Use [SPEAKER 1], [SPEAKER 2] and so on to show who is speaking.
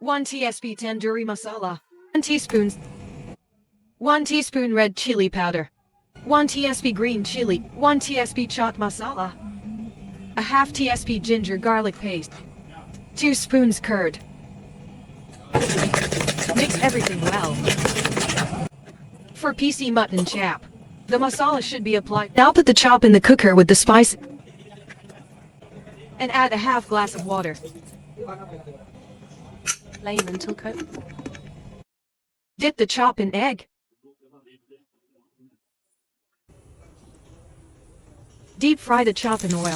[SPEAKER 1] 1 tsp tandoori masala, 1 teaspoon red chili powder, 1 tsp green chili, 1 tsp chaat masala, a half tsp ginger garlic paste, 2 spoons curd. Mix everything well. For PC mutton chap, the masala should be applied. Now put the chop in the cooker with the spice and add a half glass of water.
[SPEAKER 2] Flame until cooked.
[SPEAKER 1] Dip the chop in egg. Deep fry the chop in oil.